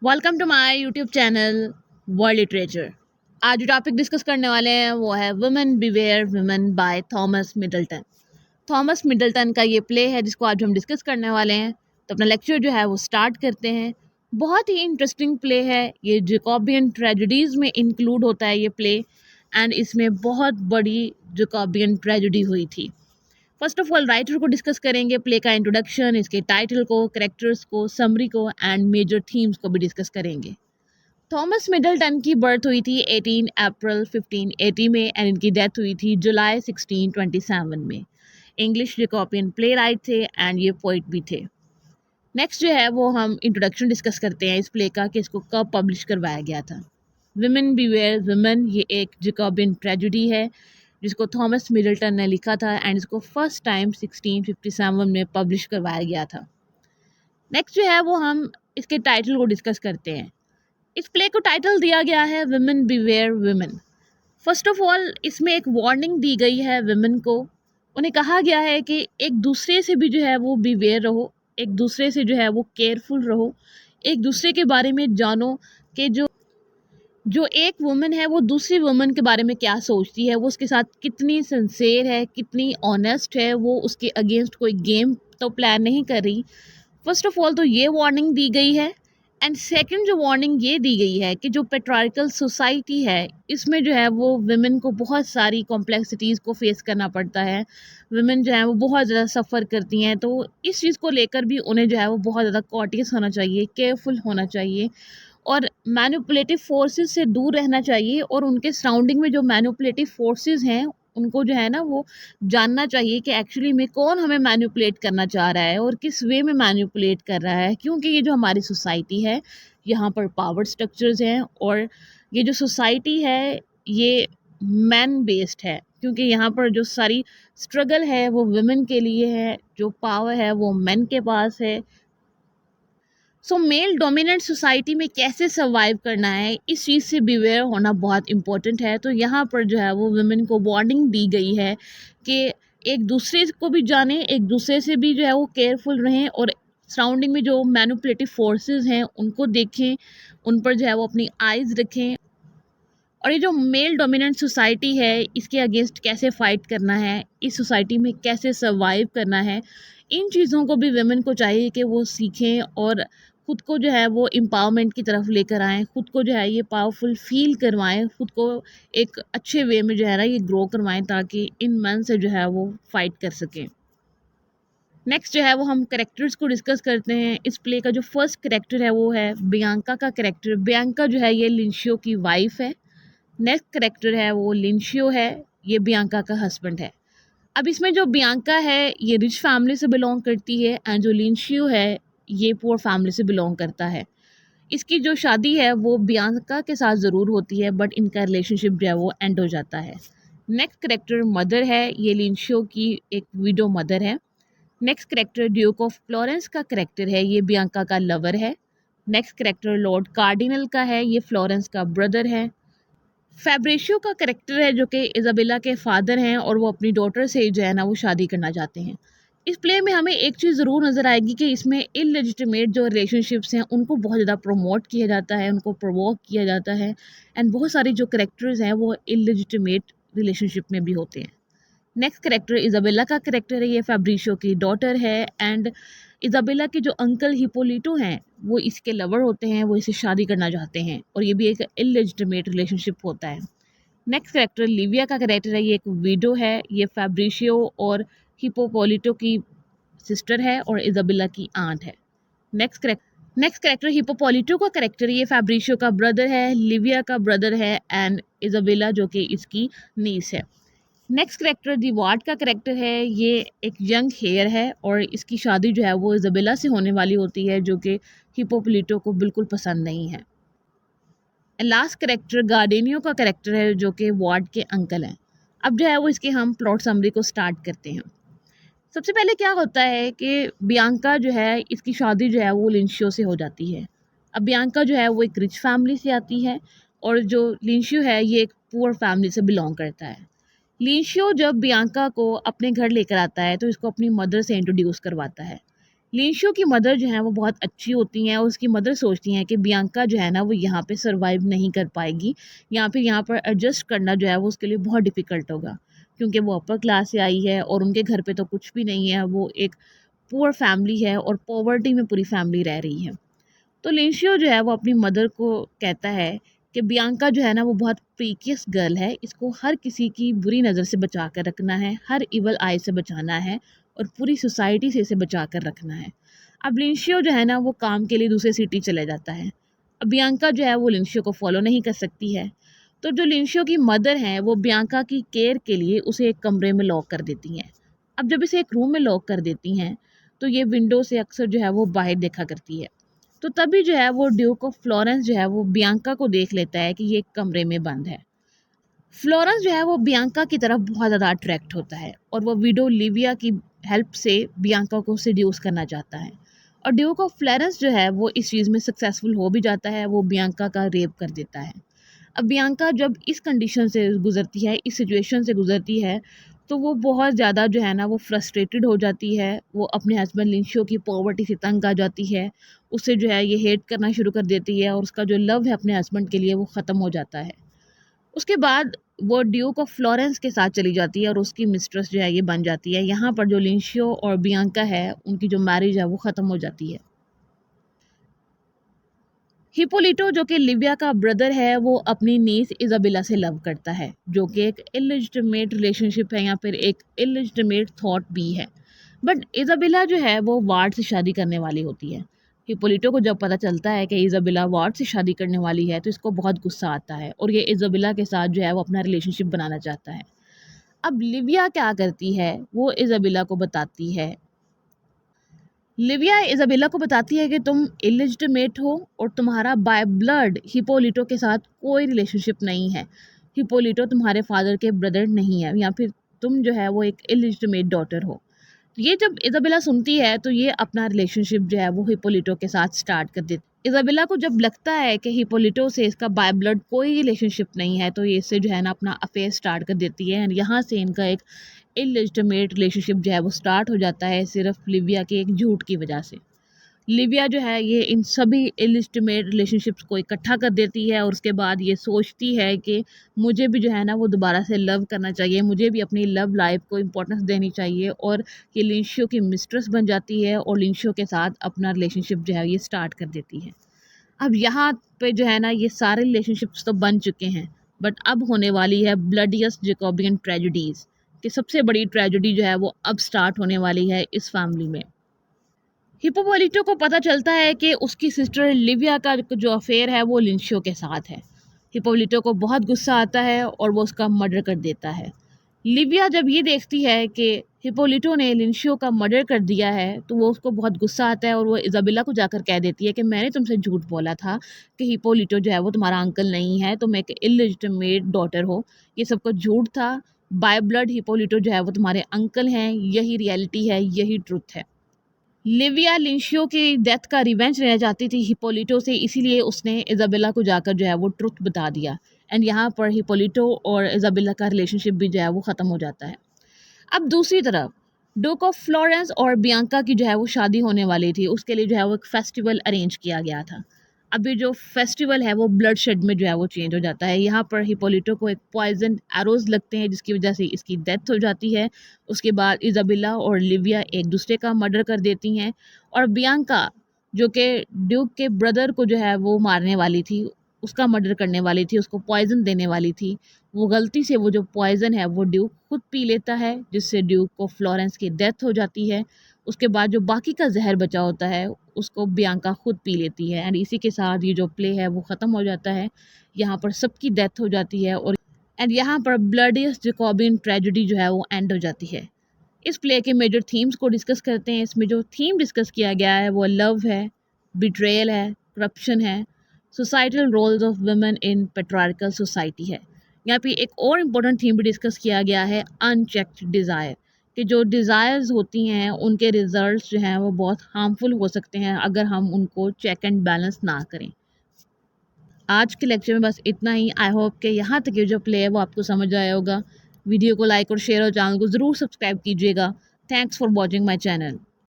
Welcome to my YouTube channel World Literature. आज जो topic discuss करने वाले हैं वो है Women Beware Women by Thomas Middleton. Thomas Middleton का ये प्ले है जिसको आज हम डिस्कस करने वाले हैं। तो अपना लेक्चर जो है वो स्टार्ट करते हैं। बहुत ही इंटरेस्टिंग प्ले है ये, जैकोबियन ट्रेजेडीज़ में इंक्लूड होता है ये प्ले, एंड इसमें बहुत बड़ी जैकोबियन ट्रेजेडी हुई थी। फर्स्ट ऑफ ऑल राइटर को डिस्कस करेंगे, प्ले का इंट्रोडक्शन, इसके टाइटल को, कैरेक्टर्स को, समरी को एंड मेजर थीम्स को भी डिस्कस करेंगे। थॉमस मिडल्टन की बर्थ हुई थी 18 अप्रैल 1580 में एंड इनकी डेथ हुई थी जुलाई 1627 में। इंग्लिश जैकोबियन प्ले राइट थे एंड ये पोइट भी थे। नेक्स्ट जो है वो हम इंट्रोडक्शन डिस्कस करते हैं इस प्ले का कि इसको कब पब्लिश करवाया गया था। विमेन बिवेयर वुमेन ये एक जैकोबियन ट्रेजेडी है जिसको थॉमस मिडल्टन ने लिखा था एंड इसको फर्स्ट टाइम 1657 में पब्लिश करवाया गया था। नेक्स्ट जो है वो हम इसके टाइटल को डिस्कस करते हैं। इस प्ले को टाइटल दिया गया है women beware women. First of all इसमें एक वार्निंग दी गई है विमेन को। उन्हें कहा गया है कि एक दूसरे से भी जो है वो बिवेयर रहो, एक दूसरे से जो है वो केयरफुल रहो, एक दूसरे के बारे में जानो कि जो जो एक वुमन है वो दूसरी वुमन के बारे में क्या सोचती है, वो उसके साथ कितनी सिंसेर है, कितनी ऑनेस्ट है, वो उसके अगेंस्ट कोई गेम तो प्लान नहीं कर रही। फर्स्ट ऑफ ऑल तो ये वार्निंग दी गई है एंड सेकंड जो वार्निंग ये दी गई है कि जो पेट्रार्कल सोसाइटी है इसमें जो है वो विमेन को बहुत सारी कॉम्प्लेक्सिटीज़ को फेस करना पड़ता है। विमेन जो है वो बहुत ज़्यादा सफ़र करती हैं, तो इस चीज़ को लेकर भी उन्हें जो है वो बहुत ज़्यादा कॉटियस होना चाहिए, केयरफुल होना चाहिए और मैनिपुलेटिव फोर्सेस से दूर रहना चाहिए। और उनके सराउंडिंग में जो मैनिपुलेटिव फोर्सेस हैं उनको जो है ना वो जानना चाहिए कि एक्चुअली में कौन हमें मैनिपुलेट करना चाह रहा है और किस वे में मैनिपुलेट कर रहा है, क्योंकि ये जो हमारी सोसाइटी है यहाँ पर पावर स्ट्रक्चर्स हैं और ये जो सोसाइटी है ये मैन बेस्ड है, क्योंकि यहाँ पर जो सारी स्ट्रगल है वो वुमेन के लिए है, जो पावर है वो मेन के पास है। सो मेल डोमिनेंट सोसाइटी में कैसे सर्वाइव करना है इस चीज़ से बिवेयर होना बहुत इम्पोर्टेंट है। तो यहाँ पर जो है वो वुमेन को वार्निंग दी गई है कि एक दूसरे को भी जाने, एक दूसरे से भी जो है वो केयरफुल रहें और सराउंडिंग में जो मैनिपुलेटिव फोर्सेस हैं उनको देखें, उन पर जो है वो अपनी आइज़ रखें। और ये जो मेल डोमिनेंट सोसाइटी है इसके अगेंस्ट कैसे फ़ाइट करना है, इस सोसाइटी में कैसे सर्वाइव करना है, इन चीज़ों को भी वुमेन को चाहिए कि वो सीखें और खुद को जो है वो एम्पावरमेंट की तरफ लेकर आएँ, खुद को जो है ये पावरफुल फ़ील करवाएँ, खुद को एक अच्छे वे में जो है ना ये ग्रो करवाएँ ताकि इन मेन से जो है वो फ़ाइट कर सकें। नेक्स्ट जो है वो हम कैरेक्टर्स को डिस्कस करते हैं। इस प्ले का जो फर्स्ट कैरेक्टर है वो है बियांका का कैरेक्टर। बियांका जो है ये लिंशियो की वाइफ़ है। नेक्स्ट कैरेक्टर है वो लिंशियो है, ये बियांका का हस्बैंड है। अब इसमें जो बियांका है ये रिच फैमिली से बिलोंग करती है एंड जो लिंशियो है ये पुअर फैमिली से बिलोंग करता है। इसकी जो शादी है वो बियांका के साथ ज़रूर होती है बट इनका रिलेशनशिप जो है वो एंड हो जाता है। नेक्स्ट कैरेक्टर मदर है, ये लिंशियो की एक विडो मदर है। Next character Duke of Florence का कैरेक्टर है, ये बियांका का लवर है। नेक्स्ट कैरेक्टर लॉर्ड कार्डिनल का है, ये फ्लोरेंस का ब्रदर है। फैब्रिशियो का कैरेक्टर है जो कि इज़ाबेला के फादर हैं और वो अपनी डॉटर से जो है ना वो शादी करना चाहते हैं। इस प्ले में हमें एक चीज़ ज़रूर नज़र आएगी कि इसमें इललेजिटिमेट जो रिलेशनशिप्स हैं उनको बहुत ज़्यादा प्रमोट किया जाता है, उनको प्रोवोक किया जाता है एंड बहुत सारी जो कैरेक्टर्स हैं वो इललेजिटिमेट रिलेशनशिप में भी होते हैं। नेक्स्ट कैरेक्टर इज़ाबेला का कैरेक्टर है, ये फैब्रिशियो की डॉटर है एंड इज़ाबेला के जो अंकल हिपोलिटो हैं वो इसके लवर होते हैं, वो इसे शादी करना चाहते हैं और ये भी एक इललेजिटिमेट रिलेशनशिप होता है। नेक्स्ट कैरेक्टर लिविया का कैरेक्टर है, ये एक विडो है, ये फैब्रिशियो और हिपोपोलिटो की सिस्टर है और इज़ाबेला की आंट है। नेक्स्ट कैरेक्टर हिपोपोलिटो का कैरेक्टर है, ये फैब्रिशियो का ब्रदर है, लिविया का ब्रदर है एंड इज़ाबेला जो कि इसकी नीस है। नेक्स्ट कैरेक्टर दीवार्ड का कैरेक्टर है, ये एक यंग हेयर है और इसकी शादी जो है वो इज़ाबेला से होने वाली होती है जो कि हिपोपोलिटो को बिल्कुल पसंद नहीं है। लास्ट कैरेक्टर गार्डेनियो का कैरेक्टर है जो कि वार्ड के अंकल हैं। अब जो है वो इसके हम प्लॉट समरी को स्टार्ट करते हैं। सबसे पहले क्या होता है कि बियांका जो है इसकी शादी जो है वो लिंशियो से हो जाती है। अब बियांका जो है वो एक रिच फैमिली से आती है और जो लिंशियो है ये एक पुअर फैमिली से बिलोंग करता है। लिंशियो जब बियांका को अपने घर लेकर आता है तो इसको अपनी मदर से इंट्रोड्यूस करवाता है। लिंशियो की मदर जो है वो बहुत अच्छी होती हैं और उसकी मदर सोचती हैं कि बियांका जो है ना वो यहाँ पे सरवाइव नहीं कर पाएगी या फिर यहाँ पर एडजस्ट करना जो है वो उसके लिए बहुत डिफ़िकल्ट होगा, क्योंकि वो अपर क्लास से आई है और उनके घर पे तो कुछ भी नहीं है, वो एक पुअर फैमिली है और पॉवर्टी में पूरी फैमिली रह रही है। तो लिंशियो जो है वो अपनी मदर को कहता है कि बियांका जो है ना वो बहुत प्रीकियस गर्ल है, इसको हर किसी की बुरी नज़र से बचा कर रखना है, हर इवल आई से बचाना है और पूरी सोसाइटी से इसे बचा कर रखना है। अब लिंशियो जो है ना वो काम के लिए दूसरे सिटी चले जाता है। अब बियांका जो है वो लिंशियो को फॉलो नहीं कर सकती है, तो जो लिंशियो की मदर हैं वो बियांका की केयर के लिए उसे एक कमरे में लॉक कर देती हैं। अब जब इसे एक रूम में लॉक कर देती हैं तो ये विंडो से अक्सर जो है वो बाहर देखा करती है। तो तभी जो है वो ड्यूक ऑफ फ्लोरेंस जो है वो बियांका को देख लेता है कि ये एक कमरे में बंद है। फ्लोरेंस जो है वो बियांका की तरफ बहुत ज़्यादा अट्रैक्ट होता है और वो विडो लिविया की हेल्प से बियांका को सेड्यूस करना चाहता है। और ड्यूक ऑफ फ्लोरेंस जो है वो इस चीज़ में सक्सेसफुल हो भी जाता है, वो बियांका का रेप कर देता है। अब बियांका जब इस कंडीशन से गुज़रती है, इस सिचुएशन से गुज़रती है, तो वो बहुत ज़्यादा जो है ना वो फ्रस्ट्रेटेड हो जाती है। वो अपने हस्बैंड लिंशियो की पॉवर्टी से तंग आ जाती है। उसे जो है ये हेट करना शुरू कर देती है और उसका जो लव है अपने हस्बैंड के लिए वो ख़त्म हो जाता है। उसके बाद वो ड्यूक ऑफ फ्लोरेंस के साथ चली जाती है और उसकी मिस्ट्रेस जो है ये बन जाती है। यहाँ पर जो लिंशियो और बियांका है उनकी जो मैरिज है वो ख़त्म हो जाती है। हिपोलिटो जो कि लिविया का ब्रदर है वो अपनी नीस इजाबेला से लव करता है, जो कि एक इलेजिटिमेट रिलेशनशिप है या फिर एक इलेजिटिमेट थॉट भी है। बट इजाबेला जो है वो वार्ड से शादी करने वाली होती है। हिपोलिटो को जब पता चलता है कि इजाबेला वार्ड से शादी करने वाली है तो इसको बहुत गुस्सा आता है और ये इजाबेला के साथ जो है वो अपना रिलेशनशिप बनाना चाहता है। अब लिविया क्या करती है, वो इजाबेला को बताती है, लिविया इजाबेला को बताती है कि तुम इलिजिटिमेट हो और तुम्हारा बाय ब्लड हिपोलिटो के साथ कोई रिलेशनशिप नहीं है। हिपोलिटो तुम्हारे फादर के ब्रदर नहीं है या फिर तुम जो है वो एक इलिजिटिमेट डॉटर हो। तो ये जब इजाबेला सुनती है तो ये अपना रिलेशनशिप जो है वो हिपोलिटो के साथ स्टार्ट कर देती है। इजाबेला को जब लगता है कि हिपोलिटो से इसका बाय ब्लड कोई रिलेशनशिप नहीं है तो ये इससे जो है ना अपना अफेयर स्टार्ट कर देती है एंड यहाँ से इनका एक इलिजिटिमेट रिलेशनशिप जो है वो स्टार्ट हो जाता है, सिर्फ लिविया के एक झूठ की वजह से। लिविया जो है ये इन सभी इलिजिटिमेट रिलेशनशिप्स को इकट्ठा कर देती है और उसके बाद ये सोचती है कि मुझे भी जो है ना वो दोबारा से लव करना चाहिए, मुझे भी अपनी लव लाइफ को इम्पोर्टेंस देनी चाहिए और ये लिंशियो की मिस्ट्रेस बन जाती है और लिंशियो के साथ अपना रिलेशनशिप जो है ये स्टार्ट कर देती है। अब यहाँ पे जो है ना ये सारे रिलेशनशिप्स तो बन चुके हैं, बट अब होने वाली है ब्लडियस्ट जैकोबियन ट्रेजेडीज़ कि सबसे बड़ी ट्रेजेडी जो है वो अब स्टार्ट होने वाली है इस फैमिली में। हिप्पोलिटो को पता चलता है कि उसकी सिस्टर लिविया का जो अफेयर है वो लिंशियो के साथ है। हिप्पोलिटो को बहुत गुस्सा आता है और वो उसका मर्डर कर देता है। लिविया जब ये देखती है कि हिप्पोलिटो ने लिंशियो का मर्डर कर दिया है तो वो उसको बहुत गुस्सा आता है और वो इजाबेला को जाकर कह देती है कि मैंने तुमसे झूठ बोला था कि हिप्पोलिटो जो है वो तुम्हारा अंकल नहीं है, तुम एक इलिजिटिमेट डॉटर हो, ये सब कुछ झूठ था। बाय ब्लड हिप्पोलिटो जो है वो तुम्हारे अंकल हैं, यही रियलिटी है, यही ट्रुथ है। लिविया लिंशियो की डेथ का रिवेंज लेना चाहती थी हिपोलिटो से, इसीलिए उसने इजाबेला को जाकर जो है वो ट्रुथ बता दिया एंड यहाँ पर हिपोलिटो और इजाबेला का रिलेशनशिप भी जो है वो ख़त्म हो जाता है। अब दूसरी तरफ डूक ऑफ फ्लोरेंस और बियांका की जो है वो शादी होने वाली थी, उसके लिए जो है वो एक फेस्टिवल अरेंज किया गया था। अभी जो फेस्टिवल है वो ब्लड शेड में जो है वो चेंज हो जाता है। यहाँ पर हिपोलिटो को एक पॉइजन एरोज लगते हैं जिसकी वजह से इसकी डेथ हो जाती है। उसके बाद इजाबेला और लिविया एक दूसरे का मर्डर कर देती हैं और बियांका जो कि ड्यूक के ब्रदर को जो है वो मारने वाली थी, उसका मर्डर करने वाली थी, उसको पॉइजन देने वाली थी, वो गलती से वो जो पॉइजन है वो ड्यूक खुद पी लेता है जिससे ड्यूक को फ्लोरेंस की डेथ हो जाती है। उसके बाद जो बाकी का जहर बचा होता है उसको बियांका खुद पी लेती है एंड इसी के साथ ये जो प्ले है वो ख़त्म हो जाता है। यहाँ पर सबकी डेथ हो जाती है और एंड यहाँ पर ब्लडीस्ट जैकोबियन ट्रेजेडी जो है वो एंड हो जाती है। इस प्ले के मेजर थीम्स को डिस्कस करते हैं। इसमें जो थीम डिस्कस किया गया है वो लव है, बिट्रेयल है, करप्शन है, societal roles of women in patriarchal society है। यहाँ पे एक और इम्पोर्टेंट थीम भी डिस्कस किया गया है अनचेक्ड डिज़ायर, कि जो डिज़ायर्स होती हैं उनके रिजल्ट्स जो हैं वो बहुत हार्मफुल हो सकते हैं अगर हम उनको चेक एंड बैलेंस ना करें। आज के लेक्चर में बस इतना ही। आई होप कि यहाँ तक ये जो प्ले है वो आपको समझ आया होगा। वीडियो को लाइक और शेयर और चैनल को ज़रूर सब्सक्राइब कीजिएगा। Thanks for watching my channel.